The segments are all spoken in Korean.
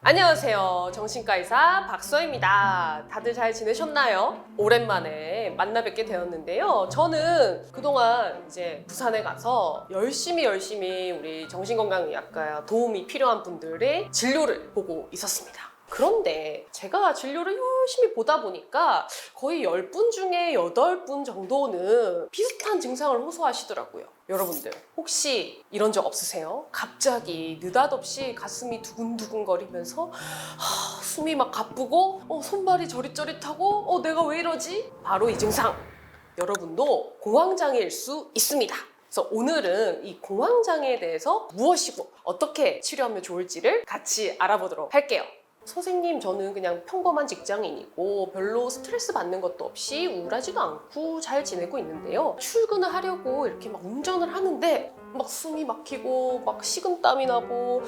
안녕하세요. 정신과 의사 박서입니다. 다들 잘 지내셨나요? 오랜만에 만나 뵙게 되었는데요. 저는 그동안 이제 부산에 가서 열심히 우리 정신건강의학과 도움이 필요한 분들의 진료를 보고 있었습니다. 그런데 제가 진료를 열심히 보다 보니까 거의 10분 중에 8분 정도는 비슷한 증상을 호소하시더라고요. 여러분들 혹시 이런 적 없으세요? 갑자기 느닷없이 가슴이 두근두근거리면서 숨이 막 가쁘고 손발이 저릿저릿하고 내가 왜 이러지? 바로 이 증상, 여러분도 공황장애일 수 있습니다. 그래서 오늘은 이 공황장애에 대해서 무엇이고 어떻게 치료하면 좋을지를 같이 알아보도록 할게요. 선생님, 저는 그냥 평범한 직장인이고 별로 스트레스 받는 것도 없이 우울하지도 않고 잘 지내고 있는데요. 출근을 하려고 이렇게 막 운전을 하는데 막 숨이 막히고 막 식은땀이 나고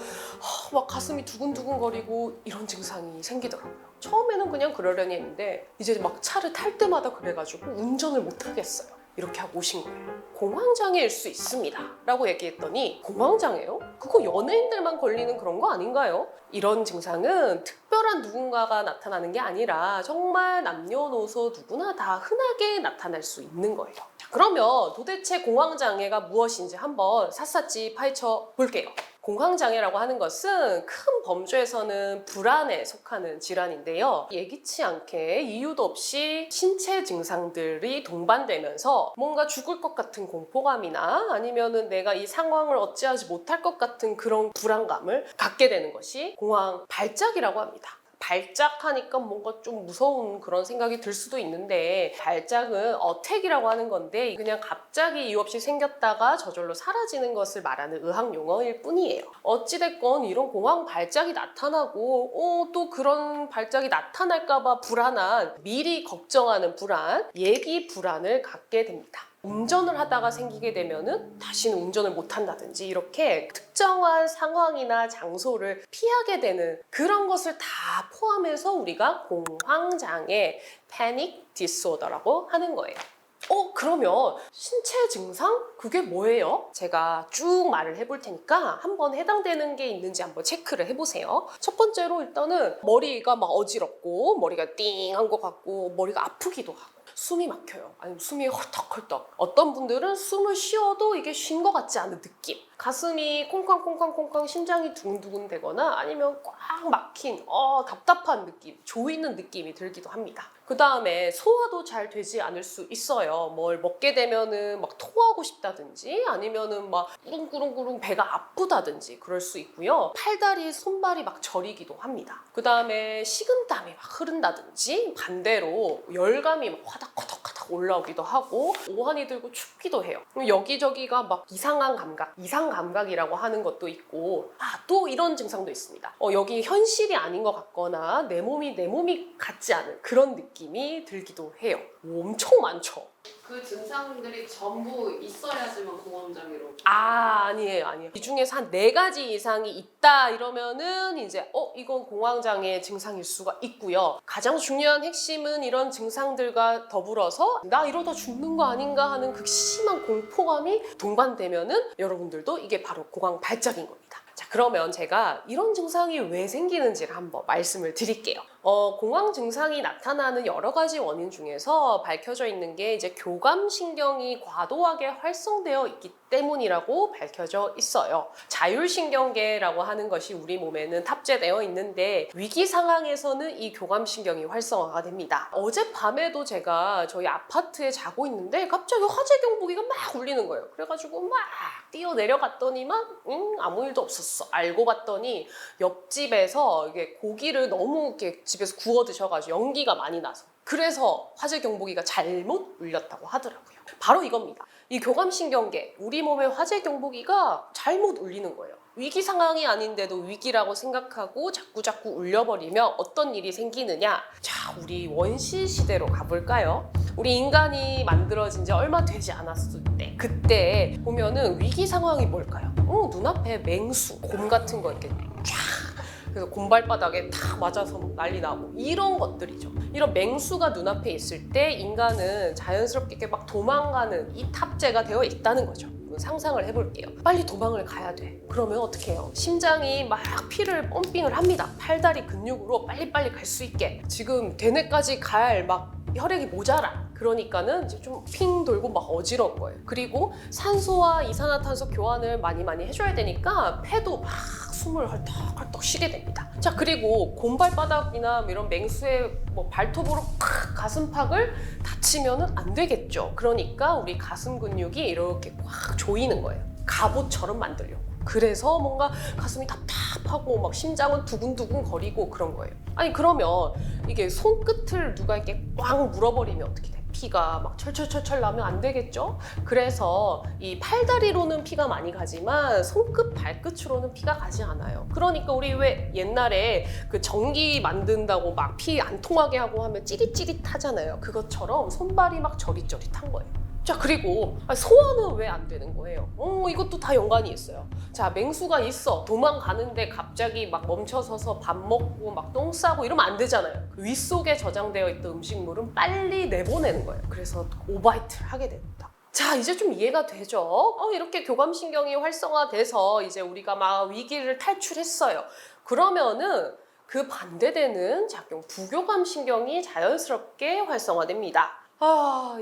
막 가슴이 두근두근거리고 이런 증상이 생기더라고요. 처음에는 그냥 그러려니 했는데 이제 막 차를 탈 때마다 그래가지고 운전을 못 하겠어요. 이렇게 하고 오신 거예요. 공황장애일 수 있습니다 라고 얘기했더니, 공황장애요? 그거 연예인들만 걸리는 그런 거 아닌가요? 이런 증상은 특별한 누군가가 나타나는 게 아니라 정말 남녀노소 누구나 다 흔하게 나타날 수 있는 거예요. 자, 그러면 도대체 공황장애가 무엇인지 한번 샅샅이 파헤쳐 볼게요. 공황장애라고 하는 것은 큰 범주에서는 불안에 속하는 질환인데요. 예기치 않게 이유도 없이 신체 증상들이 동반되면서 뭔가 죽을 것 같은 공포감이나 아니면은 내가 이 상황을 어찌하지 못할 것 같은 그런 불안감을 갖게 되는 것이 공황 발작이라고 합니다. 발작하니까 뭔가 좀 무서운 그런 생각이 들 수도 있는데, 발작은 어택이라고 하는 건데 그냥 갑자기 이유 없이 생겼다가 저절로 사라지는 것을 말하는 의학 용어일 뿐이에요. 어찌됐건 이런 공황 발작이 나타나고 또 그런 발작이 나타날까봐 불안한, 미리 걱정하는 불안, 예비 불안을 갖게 됩니다. 운전을 하다가 생기게 되면은 다시는 운전을 못 한다든지 이렇게 특정한 상황이나 장소를 피하게 되는 그런 것을 다 포함해서 우리가 공황장애, 패닉 디스오더라고 하는 거예요. 그러면 신체 증상? 그게 뭐예요? 제가 쭉 말을 해볼 테니까 한번 해당되는 게 있는지 한번 체크를 해보세요. 첫 번째로 일단은 머리가 막 어지럽고 머리가 띵한 것 같고 머리가 아프기도 하고 숨이 막혀요. 아니면 숨이 헐떡헐떡. 어떤 분들은 숨을 쉬어도 이게 쉰 것 같지 않은 느낌. 가슴이 콩쾅콩쾅콩쾅 심장이 두근두근 되거나 아니면 꽉 막힌 답답한 느낌, 조이는 느낌이 들기도 합니다. 그 다음에 소화도 잘 되지 않을 수 있어요. 뭘 먹게 되면은 막 토하고 싶다든지 아니면은 막 꾸릉꾸릉꾸릉 배가 아프다든지 그럴 수 있고요. 팔다리, 손발이 막 저리기도 합니다. 그 다음에 식은땀이 막 흐른다든지 반대로 열감이 막 화닥화닥화닥 올라오기도 하고 오한이 들고 춥기도 해요. 여기저기가 막 이상한 감각, 이상 감각이라고 하는 것도 있고, 또 이런 증상도 있습니다. 여기 현실이 아닌 것 같거나 내 몸이 같지 않은 그런 느낌이 들기도 해요. 엄청 많죠. 그 증상들이 전부 있어야지만 공황장애로. 아니에요. 이 중에서 한 4가지 이상이 있다 이러면은 이제 이건 공황장애 증상일 수가 있고요. 가장 중요한 핵심은 이런 증상들과 더불어서 나 이러다 죽는 거 아닌가 하는 극심한 공포감이 동반되면은 여러분들도 이게 바로 공황 발작인 겁니다. 자, 그러면 제가 이런 증상이 왜 생기는지를 한번 말씀을 드릴게요. 공황 증상이 나타나는 여러 가지 원인 중에서 밝혀져 있는 게 이제 교감신경이 과도하게 활성되어 있기 때문이라고 밝혀져 있어요. 자율신경계라고 하는 것이 우리 몸에는 탑재되어 있는데 위기 상황에서는 이 교감신경이 활성화가 됩니다. 어젯밤에도 제가 저희 아파트에 자고 있는데 갑자기 화재 경보기가 막 울리는 거예요. 그래가지고 막 뛰어 내려갔더니만 아무 일도 없었어. 알고 봤더니 옆집에서 이게 고기를 너무 이렇게 집에서 구워 드셔가지고 연기가 많이 나서, 그래서 화재 경보기가 잘못 울렸다고 하더라고요. 바로 이겁니다. 이 교감신경계, 우리 몸의 화재 경보기가 잘못 울리는 거예요. 위기 상황이 아닌데도 위기라고 생각하고 자꾸 울려버리면 어떤 일이 생기느냐? 자, 우리 원시 시대로 가볼까요? 우리 인간이 만들어진 지 얼마 되지 않았을 때, 그때 보면은 위기 상황이 뭘까요? 눈앞에 맹수, 곰 같은 거 이렇게 쫙, 그래서 곰발바닥에 탁 맞아서 난리 나고 이런 것들이죠. 이런 맹수가 눈앞에 있을 때 인간은 자연스럽게 이렇게 막 도망가는 이 탑재가 되어 있다는 거죠. 한번 상상을 해볼게요. 빨리 도망을 가야 돼. 그러면 어떻게 해요? 심장이 막 피를 펌핑을 합니다. 팔다리 근육으로 빨리빨리 갈 수 있게. 지금 대뇌까지 갈 막 혈액이 모자라. 그러니까는 이제 좀 핑 돌고 막 어지러운 거예요. 그리고 산소와 이산화탄소 교환을 많이 해줘야 되니까 폐도 막 숨을 헐떡헐떡 쉬게 됩니다. 자, 그리고 곰발바닥이나 이런 맹수의 뭐 발톱으로 팍 가슴팍을 다치면은 안 되겠죠. 그러니까 우리 가슴 근육이 이렇게 꽉 조이는 거예요. 갑옷처럼 만들려고. 그래서 뭔가 가슴이 답답하고 막 심장은 두근두근 거리고 그런 거예요. 아니, 그러면 이게 손끝을 누가 이렇게 꽉 물어버리면 어떻게 돼? 피가 막 철철철철 나면 안 되겠죠? 그래서 이 팔다리로는 피가 많이 가지만 손끝, 발끝으로는 피가 가지 않아요. 그러니까 우리 왜 옛날에 그 전기 만든다고 막 피 안 통하게 하고 하면 찌릿찌릿하잖아요. 그것처럼 손발이 막 저릿저릿한 거예요. 자, 그리고 소화는 왜 안 되는 거예요? 이것도 다 연관이 있어요. 자, 맹수가 있어. 도망가는데 갑자기 막 멈춰서서 밥 먹고 막 똥 싸고 이러면 안 되잖아요. 그 윗속에 저장되어 있던 음식물은 빨리 내보내는 거예요. 그래서 오버히트를 하게 됩니다. 자, 이제 좀 이해가 되죠? 이렇게 교감신경이 활성화돼서 이제 우리가 막 위기를 탈출했어요. 그러면은 그 반대되는 작용, 부교감신경이 자연스럽게 활성화됩니다.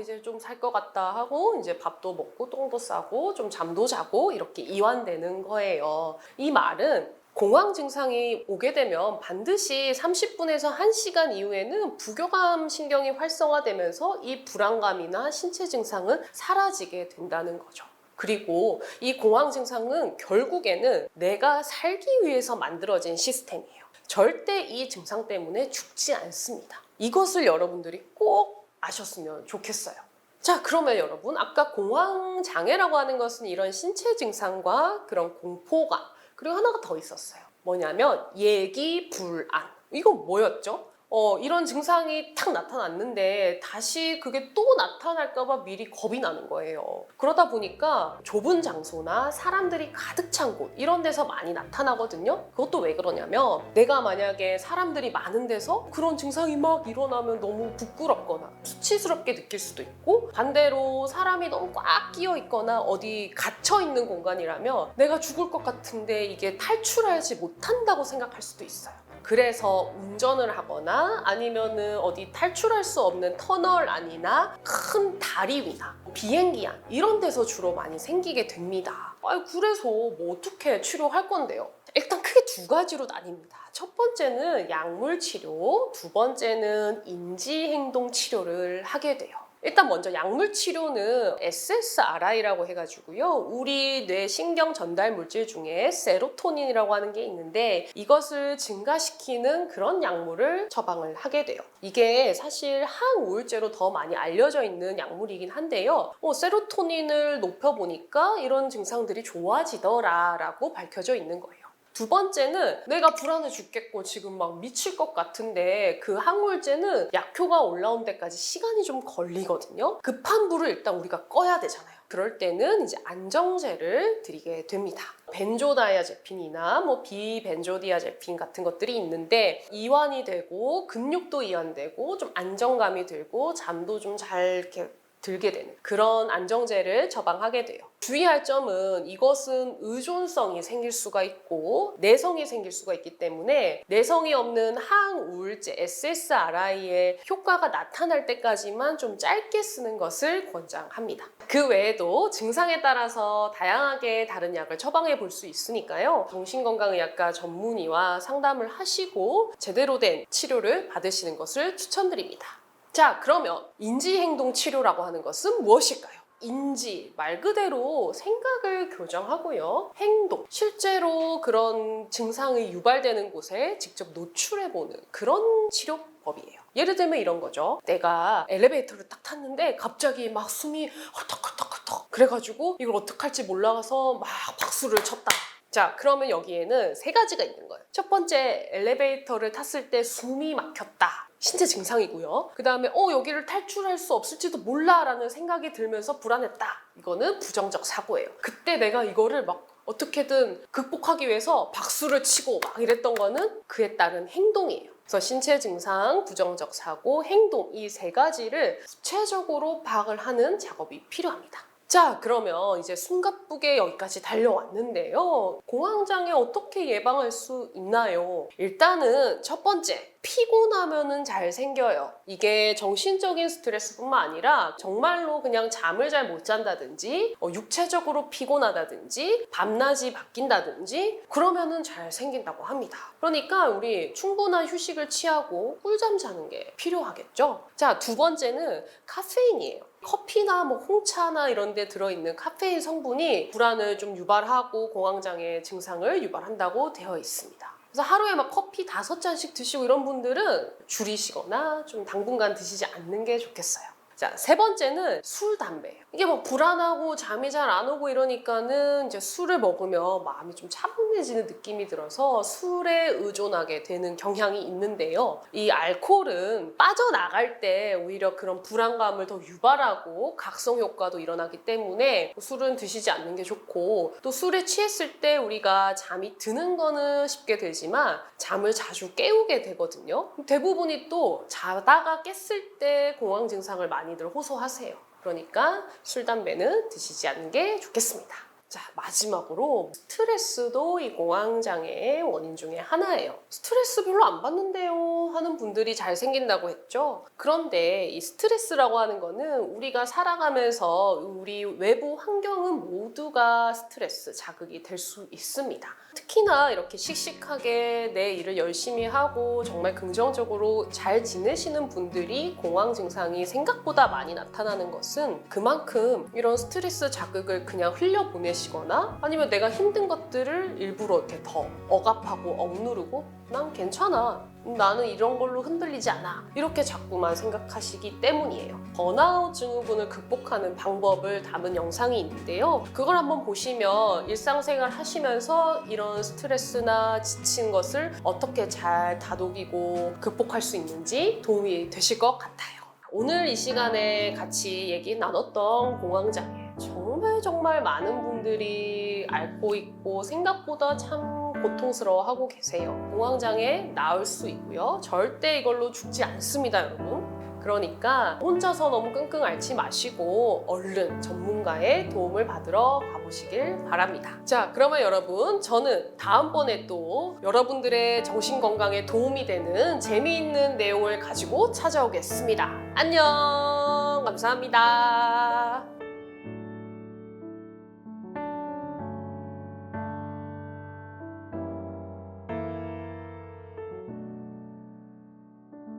이제 좀 살 것 같다 하고 이제 밥도 먹고 똥도 싸고 좀 잠도 자고 이렇게 이완되는 거예요. 이 말은 공황 증상이 오게 되면 반드시 30분에서 1시간 이후에는 부교감 신경이 활성화되면서 이 불안감이나 신체 증상은 사라지게 된다는 거죠. 그리고 이 공황 증상은 결국에는 내가 살기 위해서 만들어진 시스템이에요. 절대 이 증상 때문에 죽지 않습니다. 이것을 여러분들이 꼭 아셨으면 좋겠어요. 자, 그러면 여러분, 아까 공황장애라고 하는 것은 이런 신체 증상과 그런 공포감, 그리고 하나가 더 있었어요. 뭐냐면 예기불안. 이건 뭐였죠? 이런 증상이 탁 나타났는데 다시 그게 또 나타날까봐 미리 겁이 나는 거예요. 그러다 보니까 좁은 장소나 사람들이 가득 찬 곳 이런 데서 많이 나타나거든요. 그것도 왜 그러냐면 내가 만약에 사람들이 많은 데서 그런 증상이 막 일어나면 너무 부끄럽거나 수치스럽게 느낄 수도 있고, 반대로 사람이 너무 꽉 끼어 있거나 어디 갇혀 있는 공간이라면 내가 죽을 것 같은데 이게 탈출하지 못한다고 생각할 수도 있어요. 그래서 운전을 하거나 아니면은 어디 탈출할 수 없는 터널 안이나 큰 다리 위나 비행기 안 이런 데서 주로 많이 생기게 됩니다. 그래서 뭐 어떻게 치료할 건데요? 일단 크게 두 가지로 나뉩니다. 첫 번째는 약물 치료, 두 번째는 인지행동 치료를 하게 돼요. 일단 먼저 약물 치료는 SSRI라고 해가지고요. 우리 뇌 신경 전달 물질 중에 세로토닌이라고 하는 게 있는데 이것을 증가시키는 그런 약물을 처방을 하게 돼요. 이게 사실 항우울제로 더 많이 알려져 있는 약물이긴 한데요. 세로토닌을 높여보니까 이런 증상들이 좋아지더라라고 밝혀져 있는 거예요. 두 번째는 내가 불안해 죽겠고 지금 막 미칠 것 같은데 그 항우울제는 약효가 올라온 데까지 시간이 좀 걸리거든요. 급한 불을 일단 우리가 꺼야 되잖아요. 그럴 때는 이제 안정제를 드리게 됩니다. 벤조다이아제핀이나 뭐 비벤조디아제핀 같은 것들이 있는데 이완이 되고 근육도 이완되고 좀 안정감이 들고 잠도 좀 잘 이렇게 들게 되는 그런 안정제를 처방하게 돼요. 주의할 점은 이것은 의존성이 생길 수가 있고 내성이 생길 수가 있기 때문에 내성이 없는 항우울제 SSRI의 효과가 나타날 때까지만 좀 짧게 쓰는 것을 권장합니다. 그 외에도 증상에 따라서 다양하게 다른 약을 처방해 볼 수 있으니까요. 정신건강의학과 전문의와 상담을 하시고 제대로 된 치료를 받으시는 것을 추천드립니다. 자, 그러면 인지행동 치료라고 하는 것은 무엇일까요? 인지, 말 그대로 생각을 교정하고요. 행동, 실제로 그런 증상이 유발되는 곳에 직접 노출해보는 그런 치료법이에요. 예를 들면 이런 거죠. 내가 엘리베이터를 딱 탔는데 갑자기 막 숨이 헐떡헐떡헐떡 그래가지고 이걸 어떡할지 몰라서 막 박수를 쳤다. 자, 그러면 여기에는 세 가지가 있는 거예요. 첫 번째, 엘리베이터를 탔을 때 숨이 막혔다. 신체 증상이고요. 그 다음에 여기를 탈출할 수 없을지도 몰라 라는 생각이 들면서 불안했다. 이거는 부정적 사고예요. 그때 내가 이거를 막 어떻게든 극복하기 위해서 박수를 치고 막 이랬던 거는 그에 따른 행동이에요. 그래서 신체 증상, 부정적 사고, 행동 이 세 가지를 구체적으로 파악을 하는 작업이 필요합니다. 자, 그러면 이제 숨가쁘게 여기까지 달려왔는데요. 공황장애 어떻게 예방할 수 있나요? 일단은 첫 번째, 피곤하면은 잘 생겨요. 이게 정신적인 스트레스뿐만 아니라 정말로 그냥 잠을 잘 못 잔다든지 육체적으로 피곤하다든지 밤낮이 바뀐다든지 그러면은 잘 생긴다고 합니다. 그러니까 우리 충분한 휴식을 취하고 꿀잠 자는 게 필요하겠죠. 자, 두 번째는 카페인이에요. 커피나 뭐 홍차나 이런 데 들어있는 카페인 성분이 불안을 좀 유발하고 공황장애 증상을 유발한다고 되어 있습니다. 그래서 하루에 막 커피 5잔씩 드시고 이런 분들은 줄이시거나 좀 당분간 드시지 않는 게 좋겠어요. 자, 세 번째는 술, 담배예요. 이게 뭐 불안하고 잠이 잘 안 오고 이러니까는 이제 술을 먹으면 마음이 좀 차분해지는 느낌이 들어서 술에 의존하게 되는 경향이 있는데요. 이 알코올은 빠져나갈 때 오히려 그런 불안감을 더 유발하고 각성 효과도 일어나기 때문에 술은 드시지 않는 게 좋고, 또 술에 취했을 때 우리가 잠이 드는 거는 쉽게 들지만 잠을 자주 깨우게 되거든요. 대부분이 또 자다가 깼을 때 공황 증상을 많이들 호소하세요. 그러니까 술, 담배는 드시지 않는 게 좋겠습니다. 자, 마지막으로 스트레스도 이 공황장애의 원인 중에 하나예요. 스트레스 별로 안 받는데요 하는 분들이 잘 생긴다고 했죠. 그런데 이 스트레스라고 하는 거는 우리가 살아가면서 우리 외부 환경은 모두가 스트레스, 자극이 될 수 있습니다. 특히나 이렇게 씩씩하게 내 일을 열심히 하고 정말 긍정적으로 잘 지내시는 분들이 공황 증상이 생각보다 많이 나타나는 것은 그만큼 이런 스트레스 자극을 그냥 흘려보내시거나 아니면 내가 힘든 것들을 일부러 이렇게 더 억압하고 억누르고 난 괜찮아, 나는 이런 걸로 흔들리지 않아, 이렇게 자꾸만 생각하시기 때문이에요. 번아웃 증후군을 극복하는 방법을 담은 영상이 있는데요. 그걸 한번 보시면 일상생활 하시면서 이런 스트레스나 지친 것을 어떻게 잘 다독이고 극복할 수 있는지 도움이 되실 것 같아요. 오늘 이 시간에 같이 얘기 나눴던 공황장애, 정말 많은 분들이 앓고 있고 생각보다 참 고통스러워하고 계세요. 공황장애 나을 수 있고요. 절대 이걸로 죽지 않습니다, 여러분. 그러니까 혼자서 너무 끙끙 앓지 마시고 얼른 전문가의 도움을 받으러 가보시길 바랍니다. 자, 그러면 여러분, 저는 다음번에 또 여러분들의 정신건강에 도움이 되는 재미있는 내용을 가지고 찾아오겠습니다. 안녕! 감사합니다.